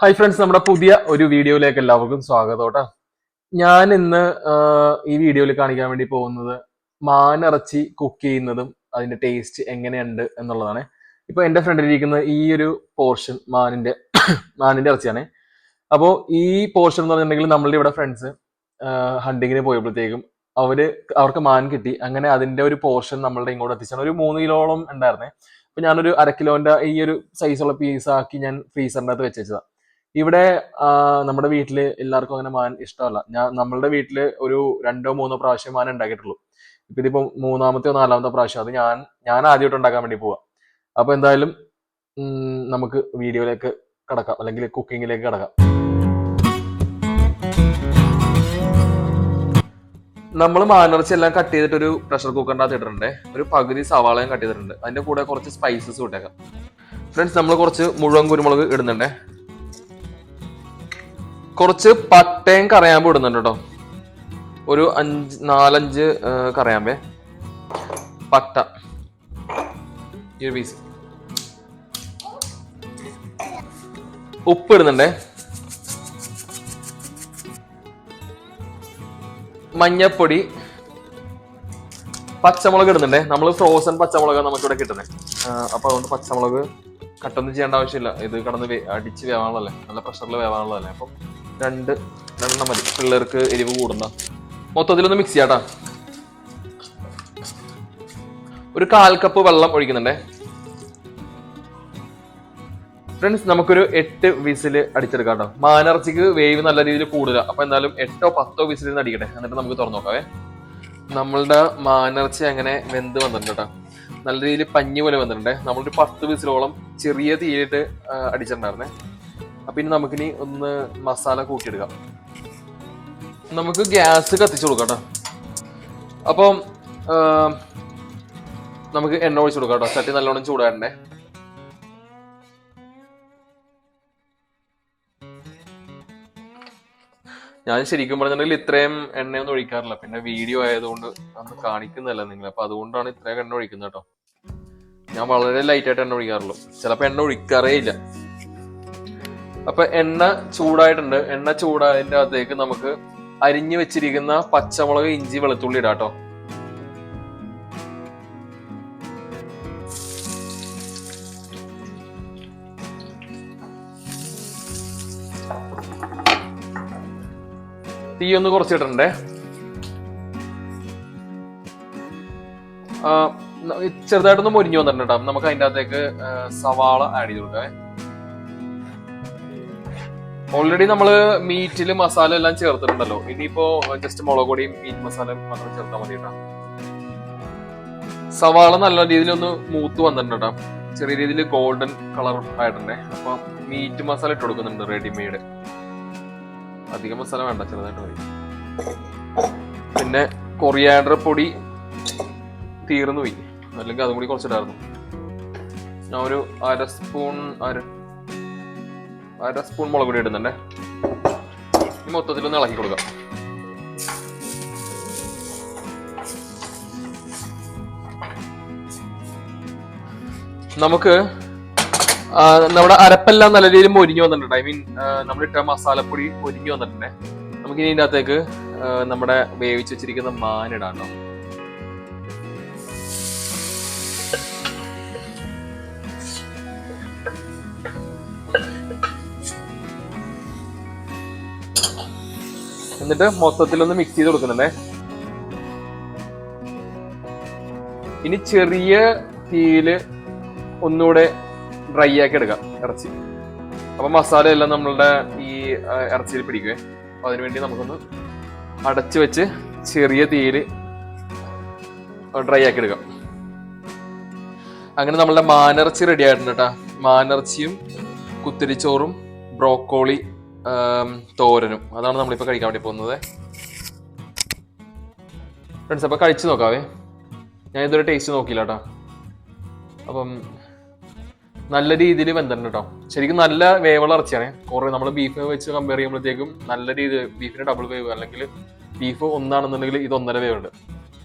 Hi friends, നമ്മുടെ പുതിയ ഒരു വീഡിയോയിലേക്ക് എല്ലാവർക്കും സ്വാഗതം കേട്ടോ. ഞാൻ ഇന്ന് ഈ വീഡിയോയിൽ കാണിക്കാൻ വേണ്ടി പോകുന്നത് മാനിറച്ചി കുക്ക് ചെയ്യുന്നതും അതിന്റെ ടേസ്റ്റ് എങ്ങനെയുണ്ട് എന്നുള്ളതാണ്. ഇപ്പൊ എന്റെ ഫ്രണ്ടിൽ ഇരിക്കുന്ന ഈ ഒരു പോർഷൻ മാനിന്റെ ഇറച്ചിയാണ്. അപ്പോൾ ഈ പോർഷൻ എന്ന് പറഞ്ഞിട്ടുണ്ടെങ്കിൽ നമ്മളുടെ ഇവിടെ ഫ്രണ്ട്സ് ഹണ്ടിങ്ങിന് പോയപ്പോഴത്തേക്കും അവർക്ക് മാൻ കിട്ടി. അങ്ങനെ അതിന്റെ ഒരു പോർഷൻ നമ്മളുടെ ഇങ്ങോട്ട് എത്തിച്ചാണ്. ഒരു 3 കിലോളം ഉണ്ടായിരുന്നേ. അപ്പൊ ഞാനൊരു 1/2 കിലോന്റെ ഈ ഒരു സൈസുള്ള പീസ് ആക്കി ഞാൻ ഫ്രീസറിന്റെ അകത്ത് വെച്ചതാ. ഇവിടെ നമ്മുടെ വീട്ടില് എല്ലാവർക്കും അങ്ങനെ മാൻ ഇഷ്ടമല്ല. നമ്മളുടെ വീട്ടില് ഒരു 2-3 പ്രാവശ്യം മാൻ ഉണ്ടാക്കിയിട്ടുള്ളൂ. ഇപ്പൊ ഇതിപ്പോ 3-മത്തെയോ 4-മത്തെ പ്രാവശ്യം. അത് ഞാൻ ആദ്യമായിട്ട് ഉണ്ടാക്കാൻ വേണ്ടി പോവാ. അപ്പൊ എന്തായാലും നമുക്ക് വീഡിയോയിലേക്ക് കടക്കാം, അല്ലെങ്കിൽ കുക്കിങ്ങിലേക്ക് കടക്കാം. നമ്മൾ മാനിറച്ചി എല്ലാം കട്ട് ചെയ്തിട്ട് ഒരു പ്രഷർ കുക്കറിന്റെ അകത്ത് ഇട്ടിട്ടുണ്ട്. ഒരു പകുതി സവാളയും കട്ട് ചെയ്തിട്ടുണ്ട്. അതിന്റെ കൂടെ കുറച്ച് സ്പൈസസ് ഇട്ടേക്കാം. ഫ്രണ്ട്സ്, നമ്മൾ കുറച്ച് മുഴുവൻ കുരുമുളക് ഇടുന്നുണ്ടേ. കുറച്ച് പട്ടയും കറയാമ്പും ഇടുന്നുണ്ട് കേട്ടോ. ഒരു 4-5 കറയാമ്പേ, പട്ട ഈ ഒരു പീസ്. ഉപ്പ് ഇടുന്നുണ്ടേ. മഞ്ഞപ്പൊടി, പച്ചമുളക് ഇടുന്നുണ്ടേ. നമ്മൾ ഫ്രോസൺ പച്ചമുളക് നമുക്കിവിടെ കിട്ടുന്നത്. അപ്പൊ അതുകൊണ്ട് പച്ചമുളക് കട്ടൊന്നും ചെയ്യേണ്ട ആവശ്യമില്ല. ഇത് കടന്ന് അടിച്ച് വേവാനുള്ളതല്ലേ, നല്ല പ്രഷറിൽ വേവാനുള്ളതല്ലേ. അപ്പം രണ്ടെണ്ണം മതി, പിള്ളേർക്ക് എരിവ് കൂടുന്ന. മൊത്തത്തിലൊന്ന് മിക്സ് ചെയ്യാട്ടാ. ഒരു 1/4 കപ്പ് വെള്ളം ഒഴിക്കുന്നുണ്ടേ. ഫ്രണ്ട്സ്, നമുക്കൊരു 8 വിസില് അടിച്ചെടുക്കാം കേട്ടോ. മാനിറച്ചിക്ക് വേവ് നല്ല രീതിയിൽ കൂടുതലാണ്. അപ്പൊ എന്തായാലും 8-10 വിസിലിൽ അടിക്കട്ടെ, എന്നിട്ട് നമുക്ക് തുറന്നു നോക്കാവേ. നമ്മളുടെ മാനിറച്ചി അങ്ങനെ വെന്ത് വന്നിട്ടുണ്ട് കേട്ടോ. നല്ല രീതിയിൽ പഞ്ഞി പോലെ വന്നിട്ടുണ്ട്. നമ്മളൊരു 10 വിസിലോളം ചെറിയ തീയിലിട്ട് അടിച്ചിട്ടുണ്ടായിരുന്നേ. അപ്പൊ ഇനി നമുക്കിനി ഒന്ന് മസാല കൂട്ടിയെടുക്കാം. നമുക്ക് ഗ്യാസ് കത്തിച്ചു കൊടുക്കാം കേട്ടോ. അപ്പം നമുക്ക് എണ്ണ ഒഴിച്ചു കൊടുക്കാം കേട്ടോ. ചട്ടി നല്ലോണം ചൂടായിട്ടേ. ഞാൻ ശരിക്കും പറഞ്ഞിട്ടുണ്ടെങ്കിൽ ഇത്രയും എണ്ണയൊന്നും ഒഴിക്കാറില്ല. പിന്നെ വീഡിയോ ആയതുകൊണ്ട് അന്ന് കാണിക്കുന്നില്ല നിങ്ങൾ. അപ്പൊ അതുകൊണ്ടാണ് ഇത്രയും എണ്ണ ഒഴിക്കുന്നത് കേട്ടോ. ഞാൻ വളരെ ലൈറ്റായിട്ട് എണ്ണ ഒഴിക്കാറുള്ളൂ. ചിലപ്പോൾ എണ്ണ ഒഴിക്കാറേ ഇല്ല. അപ്പൊ എണ്ണ ചൂടായിട്ടുണ്ട്. എണ്ണ ചൂടായതിന്റെ അകത്തേക്ക് നമുക്ക് അരിഞ്ഞു വെച്ചിരിക്കുന്ന പച്ചമുളക്, ഇഞ്ചി, വെളുത്തുള്ളി ഇടാം കേട്ടോ. തീ ഒന്ന് കുറച്ചിട്ടുണ്ടേ. ചെറുതായിട്ടൊന്ന് മൊരിഞ്ഞു വന്നിട്ടുണ്ട് കേട്ടോ. നമുക്ക് അതിൻ്റെ അകത്തേക്ക് സവാള ആഡ് ചെയ്ത് കൊടുക്കാം. ഓൾറെഡി നമ്മള് മീറ്റില് മസാല എല്ലാം ചേർത്തിട്ടുണ്ടല്ലോ. ഇനിയിപ്പോ ജസ്റ്റ് മുളക് പൊടിയും മീറ്റ് മസാലയും മാത്രം ചേർത്താൽ മതി കേട്ടോ. സവാള നല്ല രീതിയിൽ ഒന്ന് മൂത്ത് വന്നിട്ടുണ്ട് കേട്ടോ. ചെറിയ രീതിയിൽ ഗോൾഡൻ കളർ ആയിട്ടുണ്ടേ. അപ്പൊ മീറ്റ് മസാല ഇട്ട് കൊടുക്കുന്നുണ്ട്, റെഡിമെയ്ഡ്. അധികം മസാല വേണ്ട, ചെറുതായിട്ട് മതി. പിന്നെ കൊറിയാൻഡർ പൊടി തീർന്നു പോയി, അല്ലെങ്കിൽ അതും കൂടി കുറച്ചിട്ടായിരുന്നു. ഞാൻ ഒരു അര സ്പൂൺ മുളക് പൊടി ഇടുന്നുണ്ടേ. ഈ മൊത്തത്തിലൊന്ന് ഇളക്കി കൊടുക്കാം. നമുക്ക് നമ്മുടെ അരപ്പെല്ലാം നല്ല രീതിയിൽ മൊരിഞ്ഞു വന്നിട്ടുണ്ട്. ഐ മീൻ നമ്മളിട്ട മസാലപ്പൊടി മൊരിഞ്ഞു വന്നിട്ടുണ്ടേ. നമുക്ക് ഇനി ഇതിൻ്റെ അകത്തേക്ക് നമ്മുടെ വേവിച്ച് വെച്ചിരിക്കുന്ന മാനിടാം കേട്ടോ. എന്നിട്ട് മൊത്തത്തിലൊന്ന് മിക്സ് ചെയ്ത് കൊടുക്കുന്നുണ്ടേ. ഇനി ചെറിയ തീയില് ഒന്നുകൂടെ ഡ്രൈ ആക്കി എടുക്കാം ഇറച്ചി. അപ്പൊ മസാല എല്ലാം നമ്മളുടെ ഈ ഇറച്ചിയിൽ പിടിക്കുവേ. അപ്പൊ അതിനുവേണ്ടി നമുക്കൊന്ന് അടച്ചു വെച്ച് ചെറിയ തീയില് ഡ്രൈ ആക്കി എടുക്കാം. അങ്ങനെ നമ്മളുടെ മാനിറച്ചി റെഡി ആയിട്ടുണ്ട് കേട്ടാ. മാനിറച്ചിയും കുത്തിരിച്ചോറും ബ്രോക്കോളി തോരനും, അതാണ് നമ്മളിപ്പോൾ കഴിക്കാൻ വേണ്ടി പോകുന്നത്. ഫ്രണ്ട്സ്, അപ്പൊ കഴിച്ചു നോക്കാവേ. ഞാൻ ഇതുവരെ ടേസ്റ്റ് നോക്കിയില്ല കേട്ടോ. അപ്പം നല്ല രീതിയിൽ വെന്തിട്ടുണ്ട് കേട്ടോ. ശരിക്കും നല്ല വേവുള്ള ഇറച്ചിയാണ്. കുറെ നമ്മൾ ബീഫ് വെച്ച് കമ്പയർ ചെയ്യുമ്പോഴത്തേക്കും നല്ല രീതിയിൽ ബീഫിന് ഡബിൾ വേവ്, അല്ലെങ്കിൽ ബീഫ് ഒന്നാണെന്നുണ്ടെങ്കിൽ ഇത് 1.5 വേവുണ്ട്.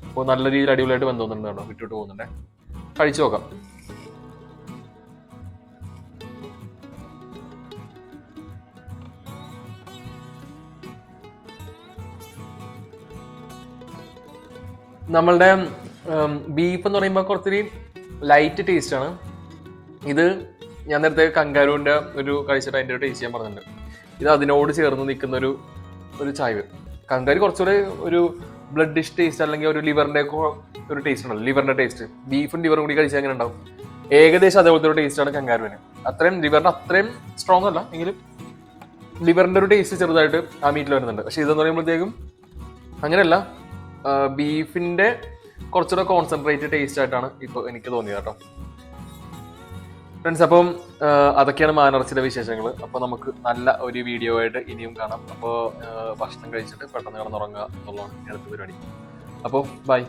അപ്പോൾ നല്ല രീതിയിൽ അടിപൊളിയായിട്ട് വെന്തോന്നുണ്ട് കേട്ടോ. വിട്ടിട്ട് പോകുന്നുണ്ടേ. കഴിച്ചു നോക്കാം. നമ്മളുടെ ബീഫ് എന്ന് പറയുമ്പോൾ കുറച്ചൊരു ലൈറ്റ് ടേസ്റ്റ് ആണ്. ഇത് ഞാൻ നേരത്തെ കങ്കാരുവിൻ്റെ ഒരു കഴിച്ചിട്ട് അതിൻ്റെ ഒരു ടേസ്റ്റ് ഞാൻ പറഞ്ഞിട്ടുണ്ട്. ഇത് അതിനോട് ചേർന്ന് നിൽക്കുന്ന ഒരു ചായവ്. കങ്കാരി കുറച്ചുകൂടെ ഒരു ബ്ലഡിഷ് ടേസ്റ്റ് അല്ലെങ്കിൽ ഒരു ലിവറിൻ്റെ ഒരു ടേസ്റ്റ് ഉണ്ടല്ലോ, ലിവറിൻ്റെ ടേസ്റ്റ്. ബീഫും ലിവറും കൂടി കഴിച്ചാൽ എങ്ങനെ ഉണ്ടാവും? ഏകദേശം അതേപോലത്തെ ഒരു ടേസ്റ്റാണ് കങ്കാരുവിന്. അത്രയും ലിവറിന് അത്രയും സ്ട്രോങ് അല്ല എങ്കിലും ലിവറിൻ്റെ ഒരു ടേസ്റ്റ് ചെറുതായിട്ട് ആ മീറ്റിൽ വരുന്നുണ്ട്. പക്ഷെ ഇതെന്ന് പറയുമ്പോഴത്തേക്കും അങ്ങനെയല്ല, ബീഫിൻ്റെ കുറച്ചുകൂടെ കോൺസെൻട്രേറ്റ് ടേസ്റ്റ് ആയിട്ടാണ് ഇപ്പോൾ എനിക്ക് തോന്നിയത് കേട്ടോ ഫ്രണ്ട്സ്. അപ്പം അതൊക്കെയാണ് മാനിറച്ചിയുടെ വിശേഷങ്ങൾ. അപ്പോൾ നമുക്ക് നല്ല ഒരു വീഡിയോ ആയിട്ട് ഇനിയും കാണാം. അപ്പോൾ ഭക്ഷണം കഴിച്ചിട്ട് പെട്ടെന്ന് കിടന്നുറങ്ങുക എന്നുള്ളതാണ് അടുത്ത പരിപാടി. അപ്പോൾ ബൈ.